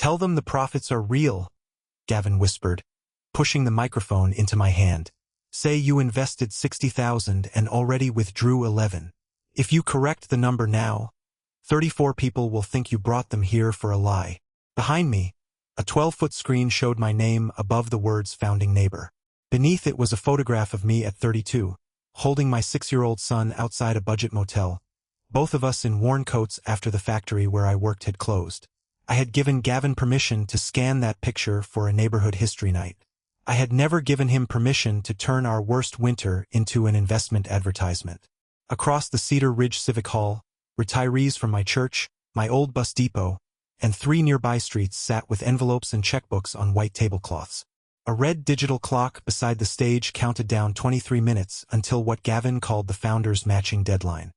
Tell them the profits are real, Gavin whispered, pushing the microphone into my hand. Say you invested 60,000 and already withdrew 11. If you correct the number now, 34 people will think you brought them here for a lie. Behind me, a 12-foot screen showed my name above the words founding neighbor. Beneath it was a photograph of me at 32, holding my 6-year-old son outside a budget motel, both of us in worn coats after the factory where I worked had closed. I had given Gavin permission to scan that picture for a neighborhood history night. I had never given him permission to turn our worst winter into an investment advertisement. Across the Cedar Ridge Civic Hall, retirees from my church, my old bus depot, and 3 nearby streets sat with envelopes and checkbooks on white tablecloths. A red digital clock beside the stage counted down 23 minutes until what Gavin called the founder's matching deadline.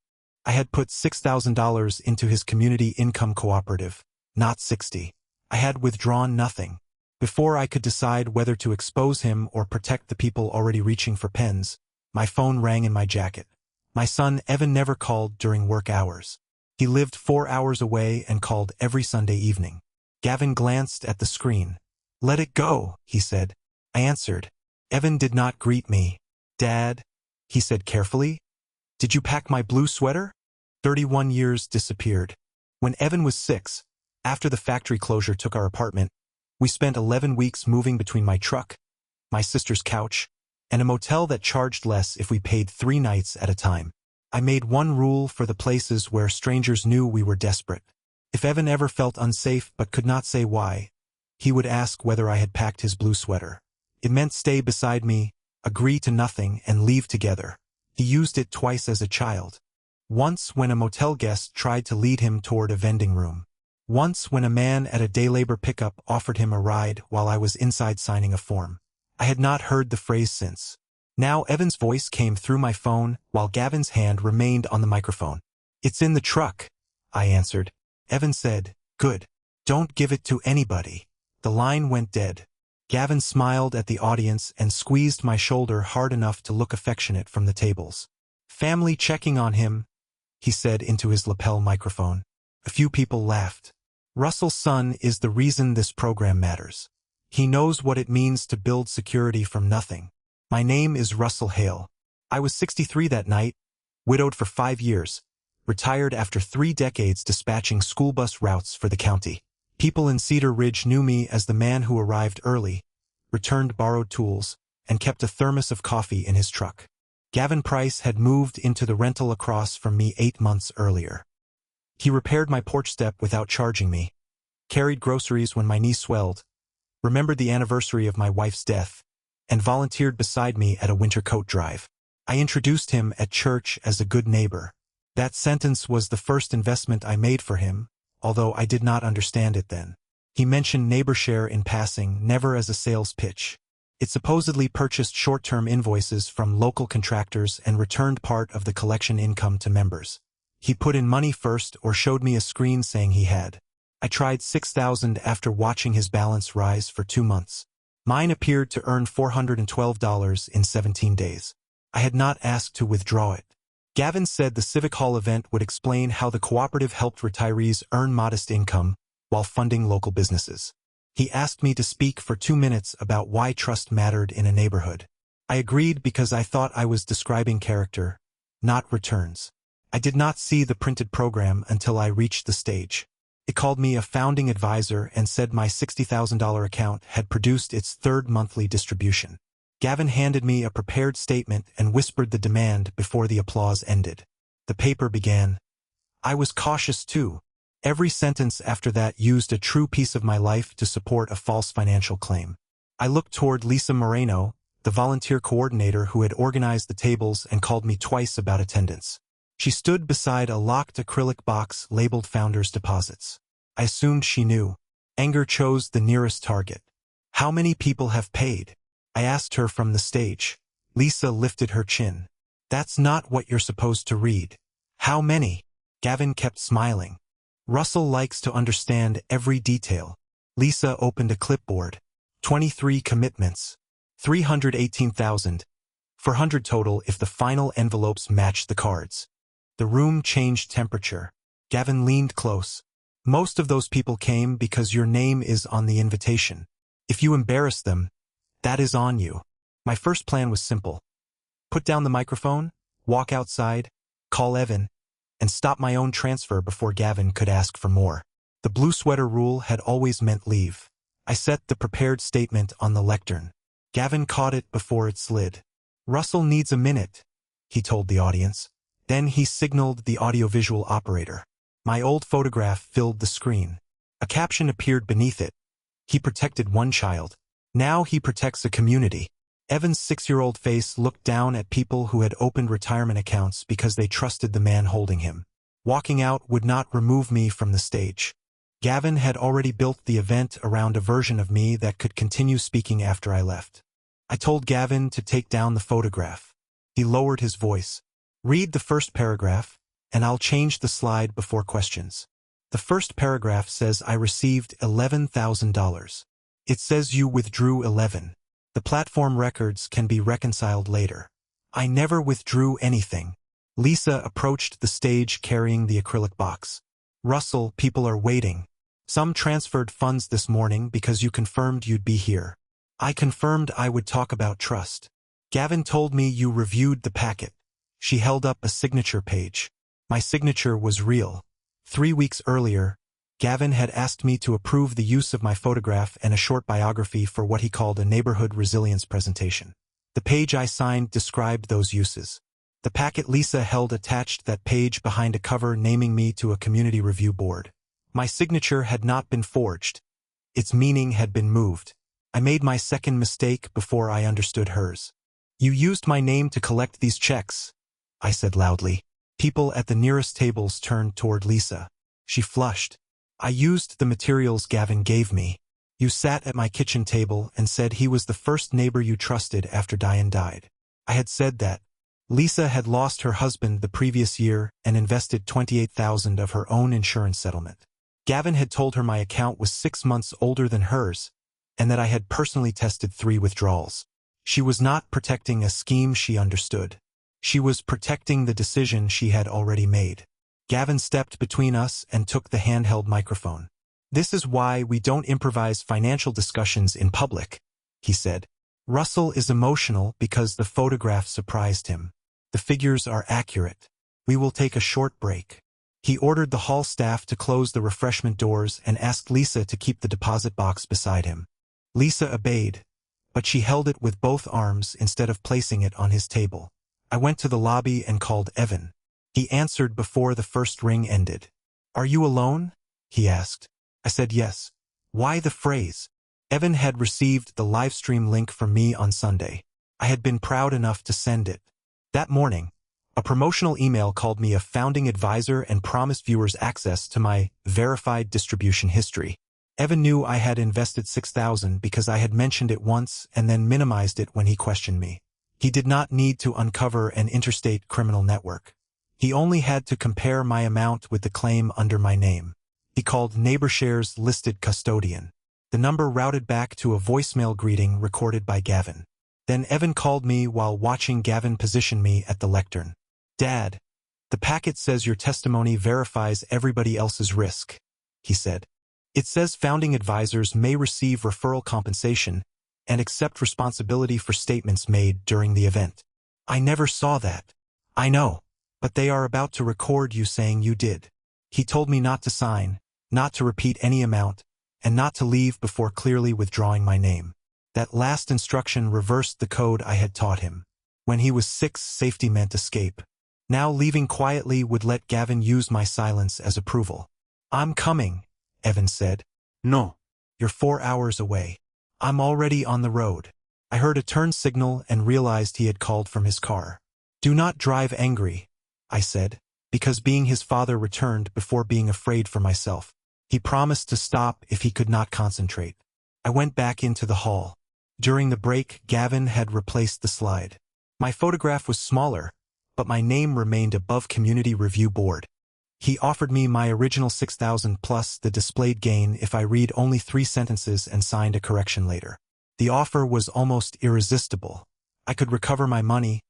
I had put $6,000 into his community income cooperative, not 60. I had withdrawn nothing. Before I could decide whether to expose him or protect the people already reaching for pens, my phone rang in my jacket. My son Evan never called during work hours. He lived 4 hours away and called every Sunday evening. Gavin glanced at the screen. "Let it go," he said. I answered. Evan did not greet me. "Dad," he said carefully, "did you pack my blue sweater?" 31 years disappeared. When Evan was 6, after the factory closure took our apartment, we spent 11 weeks moving between my truck, my sister's couch, and a motel that charged less if we paid 3 nights at a time. I made one rule for the places where strangers knew we were desperate. If Evan ever felt unsafe but could not say why, he would ask whether I had packed his blue sweater. It meant stay beside me, agree to nothing, and leave together. He used it twice as a child. Once when a motel guest tried to lead him toward a vending room. Once when a man at a day labor pickup offered him a ride while I was inside signing a form. I had not heard the phrase since. Now Evan's voice came through my phone while Gavin's hand remained on the microphone. "It's in the truck," I answered. Evan said, "Good. Don't give it to anybody." The line went dead. Gavin smiled at the audience and squeezed my shoulder hard enough to look affectionate from the tables. "Family checking on him," he said into his lapel microphone. A few people laughed. "Russell's son is the reason this program matters. He knows what it means to build security from nothing." My name is Russell Hale. I was 63 that night, widowed for 5 years, retired after 3 decades dispatching school bus routes for the county. People in Cedar Ridge knew me as the man who arrived early, returned borrowed tools, and kept a thermos of coffee in his truck. Gavin Price had moved into the rental across from me 8 months earlier. He repaired my porch step without charging me, carried groceries when my knee swelled, remembered the anniversary of my wife's death, and volunteered beside me at a winter coat drive. I introduced him at church as a good neighbor. That sentence was the first investment I made for him, although I did not understand it then. He mentioned NeighborShare in passing, never as a sales pitch. It supposedly purchased short-term invoices from local contractors and returned part of the collection income to members. He put in money first or showed me a screen saying he had. I tried 6,000 after watching his balance rise for 2 months. Mine appeared to earn $412 in 17 days. I had not asked to withdraw it. Gavin said the Civic Hall event would explain how the cooperative helped retirees earn modest income while funding local businesses. He asked me to speak for 2 minutes about why trust mattered in a neighborhood. I agreed because I thought I was describing character, not returns. I did not see the printed program until I reached the stage. It called me a founding advisor and said my $60,000 account had produced its 3rd monthly distribution. Gavin handed me a prepared statement and whispered the demand before the applause ended. The paper began. I was cautious too. Every sentence after that used a true piece of my life to support a false financial claim. I looked toward Lisa Moreno, the volunteer coordinator who had organized the tables and called me twice about attendance. She stood beside a locked acrylic box labeled Founders Deposits. I assumed she knew. Anger chose the nearest target. How many people have paid? I asked her from the stage. Lisa lifted her chin. That's not what you're supposed to read. How many? Gavin kept smiling. Russell likes to understand every detail. Lisa opened a clipboard. 23 commitments. 318,000. 400 total if the final envelopes matched the cards. The room changed temperature. Gavin leaned close. Most of those people came because your name is on the invitation. If you embarrass them, that is on you. My first plan was simple. Put down the microphone, walk outside, call Evan, and stop my own transfer before Gavin could ask for more. The blue sweater rule had always meant leave. I set the prepared statement on the lectern. Gavin caught it before it slid. "Russell needs a minute," he told the audience. Then he signaled the audiovisual operator. My old photograph filled the screen. A caption appeared beneath it. "He protected one child. Now he protects a community." Evan's 6-year-old face looked down at people who had opened retirement accounts because they trusted the man holding him. Walking out would not remove me from the stage. Gavin had already built the event around a version of me that could continue speaking after I left. I told Gavin to take down the photograph. He lowered his voice. "Read the first paragraph, and I'll change the slide before questions." The first paragraph says I received $11,000. It says you withdrew 11. The platform records can be reconciled later. I never withdrew anything. Lisa approached the stage carrying the acrylic box. "Russell, people are waiting. Some transferred funds this morning because you confirmed you'd be here. I confirmed I would talk about trust. Gavin told me you reviewed the packet." She held up a signature page. My signature was real. 3 weeks earlier, Gavin had asked me to approve the use of my photograph and a short biography for what he called a neighborhood resilience presentation. The page I signed described those uses. The packet Lisa held attached that page behind a cover naming me to a community review board. My signature had not been forged. Its meaning had been moved. I made my second mistake before I understood hers. "You used my name to collect these checks," I said loudly. People at the nearest tables turned toward Lisa. She flushed. "I used the materials Gavin gave me. You sat at my kitchen table and said he was the first neighbor you trusted after Diane died." I had said that. Lisa had lost her husband the previous year and invested $28,000 of her own insurance settlement. Gavin had told her my account was 6 months older than hers, and that I had personally tested 3 withdrawals. She was not protecting a scheme she understood. She was protecting the decision she had already made. Gavin stepped between us and took the handheld microphone. "This is why we don't improvise financial discussions in public," he said. "Russell is emotional because the photograph surprised him. The figures are accurate. We will take a short break." He ordered the hall staff to close the refreshment doors and asked Lisa to keep the deposit box beside him. Lisa obeyed, but she held it with both arms instead of placing it on his table. I went to the lobby and called Evan. He answered before the first ring ended. "Are you alone?" he asked. I said yes. "Why the phrase?" Evan had received the livestream link from me on Sunday. I had been proud enough to send it. That morning, a promotional email called me a founding advisor and promised viewers access to my verified distribution history. Evan knew I had invested $6,000 because I had mentioned it once and then minimized it when he questioned me. He did not need to uncover an interstate criminal network. He only had to compare my amount with the claim under my name. He called NeighborShare's listed custodian. The number routed back to a voicemail greeting recorded by Gavin. Then Evan called me while watching Gavin position me at the lectern. "Dad, the packet says your testimony verifies everybody else's risk," he said. "It says founding advisors may receive referral compensation and accept responsibility for statements made during the event." "I never saw that." "I know, but they are about to record you saying you did." He told me not to sign, not to repeat any amount, and not to leave before clearly withdrawing my name. That last instruction reversed the code I had taught him. When he was 6, safety meant escape. Now leaving quietly would let Gavin use my silence as approval. "I'm coming," Evan said. "No. You're 4 hours away." "I'm already on the road." I heard a turn signal and realized he had called from his car. "Do not drive angry," I said, because being his father returned before being afraid for myself. He promised to stop if he could not concentrate. I went back into the hall. During the break, Gavin had replaced the slide. My photograph was smaller, but my name remained above community review board. He offered me my original $6,000 plus the displayed gain if I read only 3 sentences and signed a correction later. The offer was almost irresistible. I could recover my money,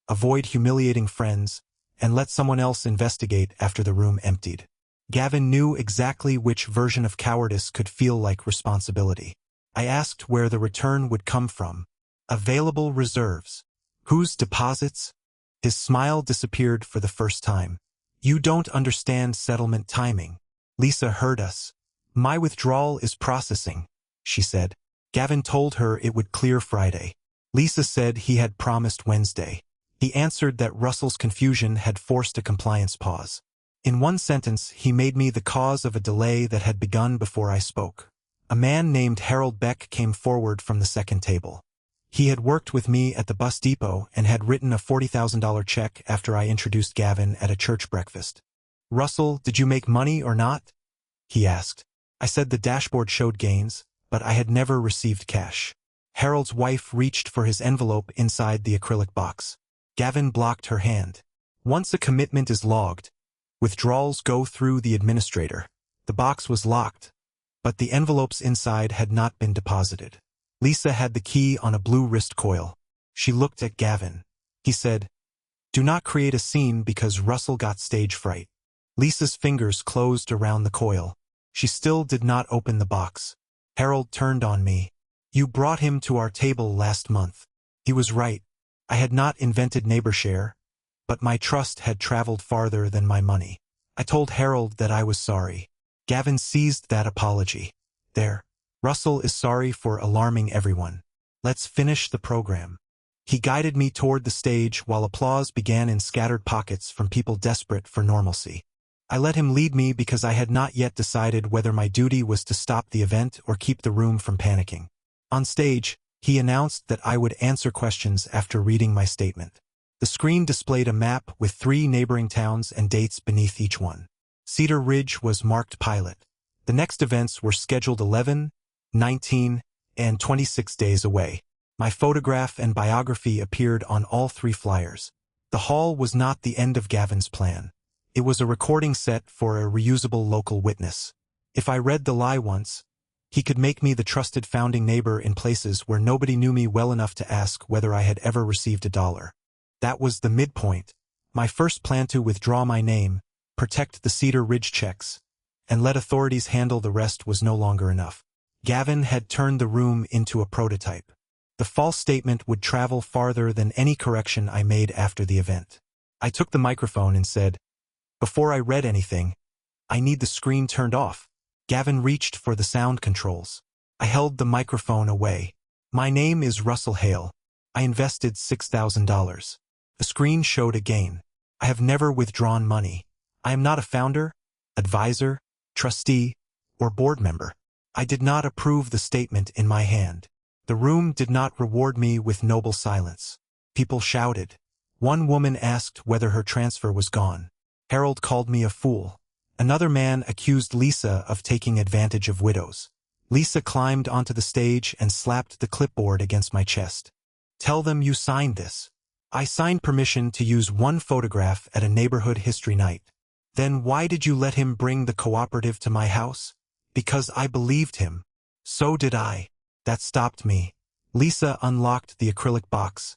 avoid humiliating friends, and let someone else investigate after the room emptied. Gavin knew exactly which version of cowardice could feel like responsibility. I asked where the return would come from. Available reserves. Whose deposits? His smile disappeared for the first time. You don't understand settlement timing. Lisa heard us. My withdrawal is processing, she said. Gavin told her it would clear Friday. Lisa said he had promised Wednesday. He answered that Russell's confusion had forced a compliance pause. In one sentence, he made me the cause of a delay that had begun before I spoke. A man named Harold Beck came forward from the second table. He had worked with me at the bus depot and had written a $40,000 check after I introduced Gavin at a church breakfast. Russell, did you make money or not? He asked. I said the dashboard showed gains, but I had never received cash. Harold's wife reached for his envelope inside the acrylic box. Gavin blocked her hand. Once a commitment is logged, withdrawals go through the administrator. The box was locked, but the envelopes inside had not been deposited. Lisa had the key on a blue wrist coil. She looked at Gavin. He said, "Do not create a scene because Russell got stage fright." Lisa's fingers closed around the coil. She still did not open the box. Harold turned on me. You brought him to our table last month. He was right. I had not invented NeighborShare, but my trust had traveled farther than my money. I told Harold that I was sorry. Gavin seized that apology. There. Russell is sorry for alarming everyone. Let's finish the program. He guided me toward the stage while applause began in scattered pockets from people desperate for normalcy. I let him lead me because I had not yet decided whether my duty was to stop the event or keep the room from panicking. On stage, he announced that I would answer questions after reading my statement. The screen displayed a map with 3 neighboring towns and dates beneath each one. Cedar Ridge was marked pilot. The next events were scheduled 11, 19, and 26 days away. My photograph and biography appeared on all 3 flyers. The hall was not the end of Gavin's plan. It was a recording set for a reusable local witness. If I read the lie once, he could make me the trusted founding neighbor in places where nobody knew me well enough to ask whether I had ever received $1. That was the midpoint. My first plan to withdraw my name, protect the Cedar Ridge checks, and let authorities handle the rest was no longer enough. Gavin had turned the room into a prototype. The false statement would travel farther than any correction I made after the event. I took the microphone and said, "Before I read anything, I need the screen turned off." Gavin reached for the sound controls. I held the microphone away. "My name is Russell Hale. I invested $6,000. The screen showed a gain. I have never withdrawn money. I am not a founder, advisor, trustee, or board member. I did not approve the statement in my hand." The room did not reward me with noble silence. People shouted. One woman asked whether her transfer was gone. Harold called me a fool. Another man accused Lisa of taking advantage of widows. Lisa climbed onto the stage and slapped the clipboard against my chest. "Tell them you signed this." I signed permission to use one photograph at a neighborhood history night. "Then why did you let him bring the cooperative to my house?" "Because I believed him." "So did I." That stopped me. Lisa unlocked the acrylic box,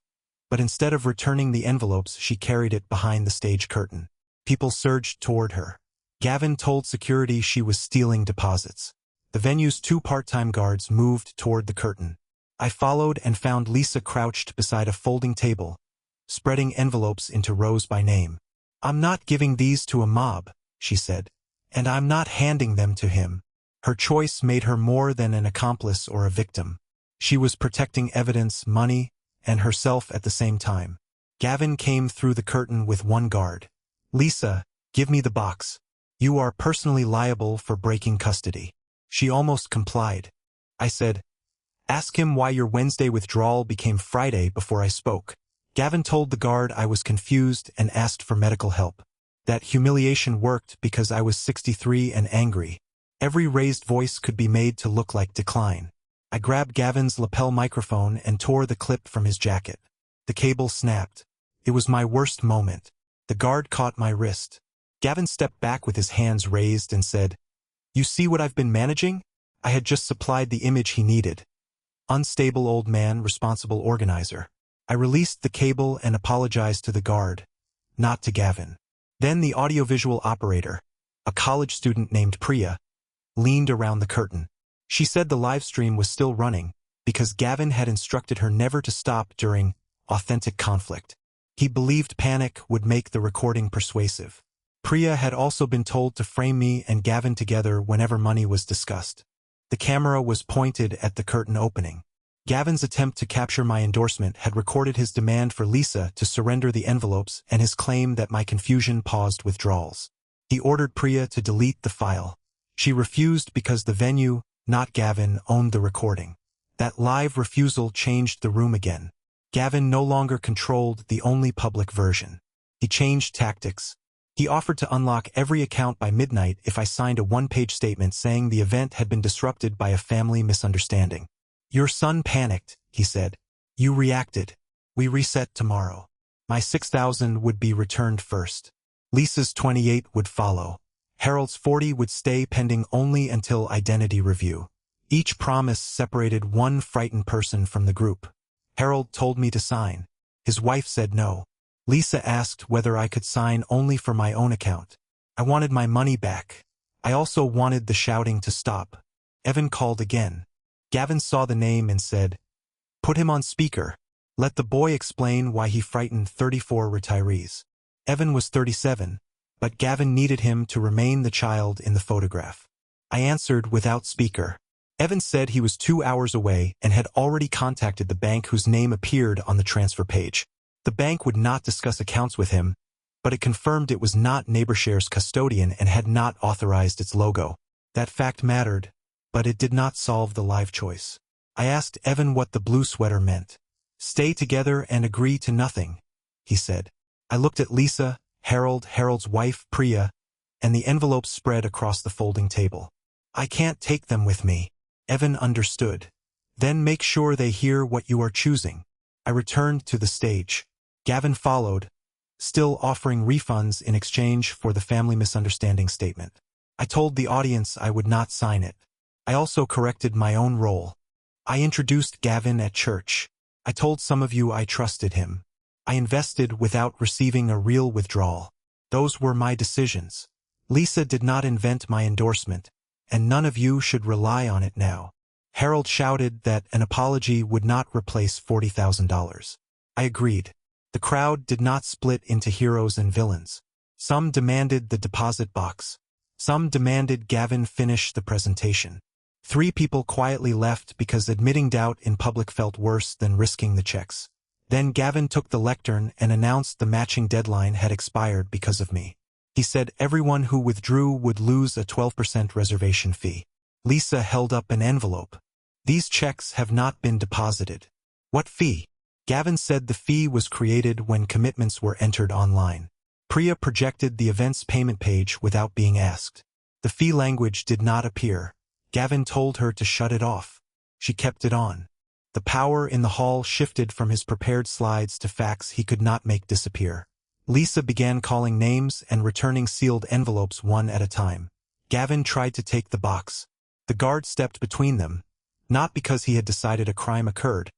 but instead of returning the envelopes, she carried it behind the stage curtain. People surged toward her. Gavin told security she was stealing deposits. The venue's 2 part-time guards moved toward the curtain. I followed and found Lisa crouched beside a folding table, spreading envelopes into rows by name. "I'm not giving these to a mob," she said, "and I'm not handing them to him." Her choice made her more than an accomplice or a victim. She was protecting evidence, money, and herself at the same time. Gavin came through the curtain with 1 guard. "Lisa, give me the box. You are personally liable for breaking custody." She almost complied. I said, "Ask him why your Wednesday withdrawal became Friday," before I spoke. Gavin told the guard I was confused and asked for medical help. That humiliation worked because I was 63 and angry. Every raised voice could be made to look like decline. I grabbed Gavin's lapel microphone and tore the clip from his jacket. The cable snapped. It was my worst moment. The guard caught my wrist. Gavin stepped back with his hands raised and said, "You see what I've been managing?" I had just supplied the image he needed. Unstable old man, responsible organizer. I released the cable and apologized to the guard, not to Gavin. Then the audiovisual operator. a college student named Priya, leaned around the curtain. She said the live stream was still running because Gavin had instructed her never to stop during authentic conflict. He believed panic would make the recording persuasive. Priya had also been told to frame me and Gavin together whenever money was discussed. The camera was pointed at the curtain opening. Gavin's attempt to capture my endorsement had recorded his demand for Lisa to surrender the envelopes and his claim that my confusion paused withdrawals. He ordered Priya to delete the file. She refused because the venue, not Gavin, owned the recording. That live refusal changed the room again. Gavin no longer controlled the only public version. He changed tactics. He offered to unlock every account by midnight if I signed a one-page statement saying the event had been disrupted by a family misunderstanding. Your son panicked, he said. You reacted. We reset tomorrow. My 6,000 would be returned first. Lisa's 28 would follow. Harold's 40 would stay pending only until identity review. Each promise separated one frightened person from the group. Harold told me to sign. His wife said no. Lisa asked whether I could sign only for my own account. I wanted my money back. I also wanted the shouting to stop. Evan called again. Gavin saw the name and said, "Put him on speaker. Let the boy explain why he frightened 34 retirees." Evan was 37, but Gavin needed him to remain the child in the photograph. I answered without speaker. Evan said he was 2 hours away and had already contacted the bank whose name appeared on the transfer page. The bank would not discuss accounts with him, but it confirmed it was not NeighborShare's custodian and had not authorized its logo. That fact mattered, but it did not solve the live choice. I asked Evan what the blue sweater meant. Stay together and agree to nothing, he said. I looked at Lisa, Harold's wife, Priya, and the envelopes spread across the folding table. I can't take them with me. Evan understood. Then make sure they hear what you are choosing. I returned to the stage. Gavin followed, still offering refunds in exchange for the family misunderstanding statement. I told the audience I would not sign it. I also corrected my own role. I introduced Gavin at church. I told some of you I trusted him. I invested without receiving a real withdrawal. Those were my decisions. Lisa did not invent my endorsement, and none of you should rely on it now. Harold shouted that an apology would not replace $40,000. I agreed. The crowd did not split into heroes and villains. Some demanded the deposit box. Some demanded Gavin finish the presentation. 3 people quietly left because admitting doubt in public felt worse than risking the checks. Then Gavin took the lectern and announced the matching deadline had expired because of me. He said everyone who withdrew would lose a 12% reservation fee. Lisa held up an envelope. These checks have not been deposited. What fee? Gavin said the fee was created when commitments were entered online. Priya projected the event's payment page without being asked. The fee language did not appear. Gavin told her to shut it off. She kept it on. The power in the hall shifted from his prepared slides to facts he could not make disappear. Lisa began calling names and returning sealed envelopes one at a time. Gavin tried to take the box. The guard stepped between them, not because he had decided a crime occurred,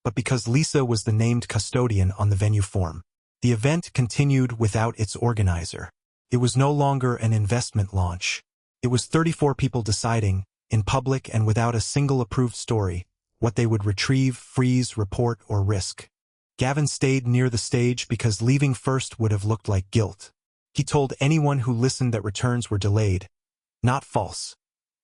but because Lisa was the named custodian on the venue form. The event continued without its organizer. It was no longer an investment launch. It was 34 people deciding, in public and without a single approved story, what they would retrieve, freeze, report, or risk. Gavin stayed near the stage because leaving first would have looked like guilt. He told anyone who listened that returns were delayed, not false,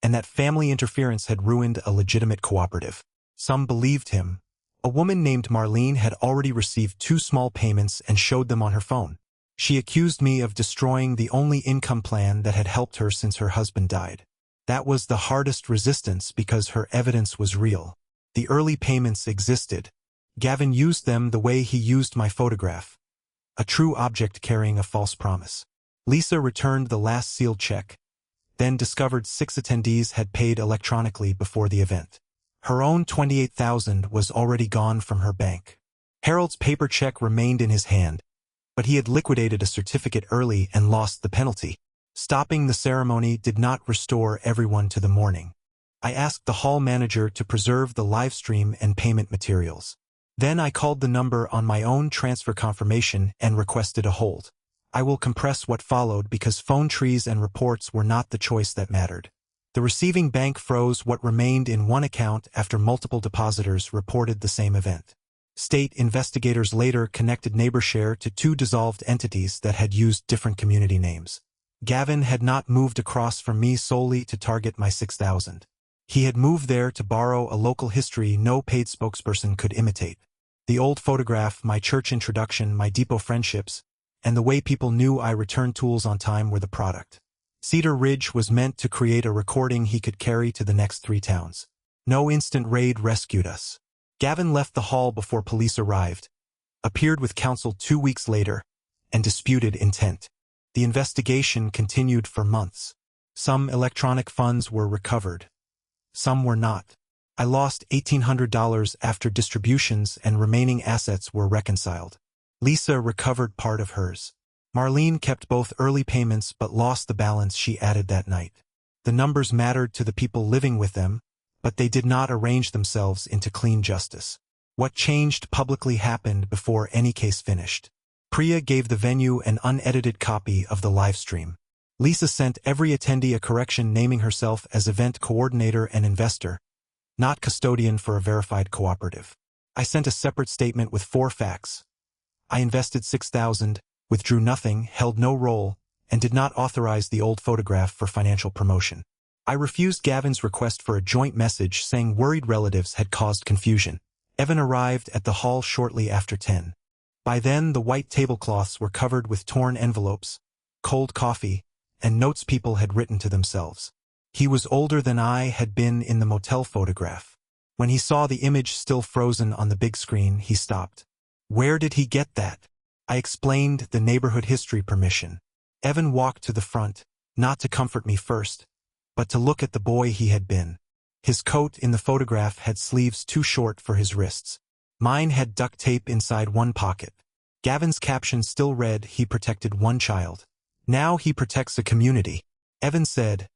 and that family interference had ruined a legitimate cooperative. Some believed him. A woman named Marlene had already received 2 small payments and showed them on her phone. She accused me of destroying the only income plan that had helped her since her husband died. That was the hardest resistance because her evidence was real. The early payments existed. Gavin used them the way he used my photograph. A true object carrying a false promise. Lisa returned the last sealed check, then discovered 6 attendees had paid electronically before the event. Her own $28,000 was already gone from her bank. Harold's paper check remained in his hand, but he had liquidated a certificate early and lost the penalty. Stopping the ceremony did not restore everyone to the morning. I asked the hall manager to preserve the live stream and payment materials. Then I called the number on my own transfer confirmation and requested a hold. I will compress what followed because phone trees and reports were not the choice that mattered. The receiving bank froze what remained in one account after multiple depositors reported the same event. State investigators later connected NeighborShare to two dissolved entities that had used different community names. Gavin had not moved across from me solely to target my 6,000. He had moved there to borrow a local history no paid spokesperson could imitate. The old photograph, my church introduction, my depot friendships, and the way people knew I returned tools on time were the product. Cedar Ridge was meant to create a recording he could carry to the next 3 towns. No instant raid rescued us. Gavin left the hall before police arrived, appeared with counsel 2 weeks later, and disputed intent. The investigation continued for months. Some electronic funds were recovered. Some were not. I lost $1,800 after distributions and remaining assets were reconciled. Lisa recovered part of hers. Marlene kept both early payments but lost the balance she added that night. The numbers mattered to the people living with them, but they did not arrange themselves into clean justice. What changed publicly happened before any case finished. Priya gave the venue an unedited copy of the live stream. Lisa sent every attendee a correction naming herself as event coordinator and investor, not custodian for a verified cooperative. I sent a separate statement with 4 facts. I invested 6,000, withdrew nothing, held no role, and did not authorize the old photograph for financial promotion. I refused Gavin's request for a joint message saying worried relatives had caused confusion. Evan arrived at the hall shortly after 10. By then, the white tablecloths were covered with torn envelopes, cold coffee, and notes people had written to themselves. He was older than I had been in the motel photograph. When he saw the image still frozen on the big screen, he stopped. Where did he get that? I explained the neighborhood history permission. Evan walked to the front, not to comfort me first, but to look at the boy he had been. His coat in the photograph had sleeves too short for his wrists. Mine had duct tape inside one pocket. Gavin's caption still read, "He protected one child. Now he protects a community." Evan said,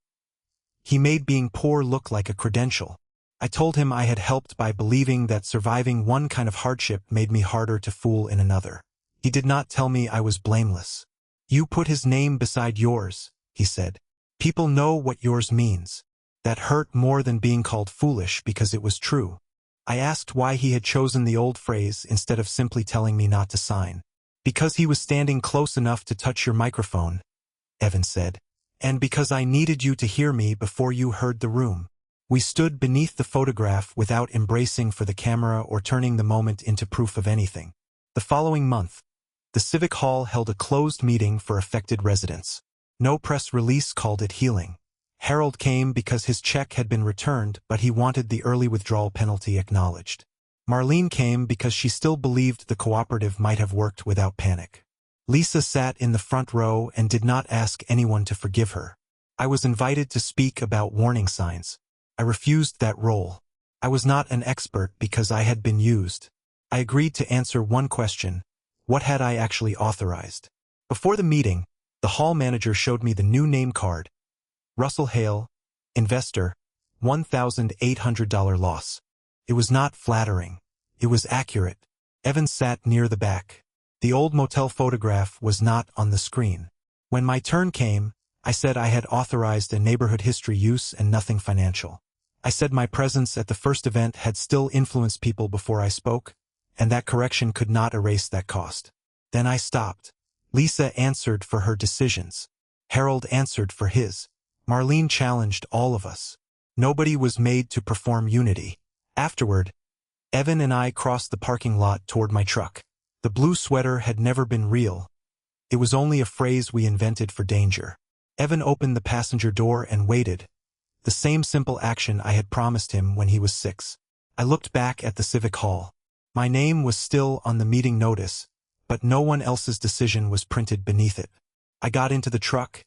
"He made being poor look like a credential." I told him I had helped by believing that surviving one kind of hardship made me harder to fool in another. He did not tell me I was blameless. "You put his name beside yours," he said. "People know what yours means." That hurt more than being called foolish because it was true. I asked why he had chosen the old phrase instead of simply telling me not to sign. "Because he was standing close enough to touch your microphone," Evan said. "And because I needed you to hear me before you heard the room." We stood beneath the photograph without embracing for the camera or turning the moment into proof of anything. The following month, the Civic Hall held a closed meeting for affected residents. No press release called it healing. Harold came because his check had been returned, but he wanted the early withdrawal penalty acknowledged. Marlene came because she still believed the cooperative might have worked without panic. Lisa sat in the front row and did not ask anyone to forgive her. I was invited to speak about warning signs. I refused that role. I was not an expert because I had been used. I agreed to answer one question: what had I actually authorized? Before the meeting, the hall manager showed me the new name card. Russell Hale, investor, $1,800 loss. It was not flattering. It was accurate. Evan sat near the back. The old motel photograph was not on the screen. When my turn came, I said I had authorized a neighborhood history use and nothing financial. I said my presence at the first event had still influenced people before I spoke, and that correction could not erase that cost. Then I stopped. Lisa answered for her decisions. Harold answered for his. Marlene challenged all of us. Nobody was made to perform unity. Afterward, Evan and I crossed the parking lot toward my truck. The blue sweater had never been real. It was only a phrase we invented for danger. Evan opened the passenger door and waited. The same simple action I had promised him when he was 6. I looked back at the Civic Hall. My name was still on the meeting notice, but no one else's decision was printed beneath it. I got into the truck,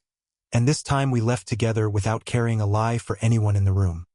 and this time we left together without carrying a lie for anyone in the room.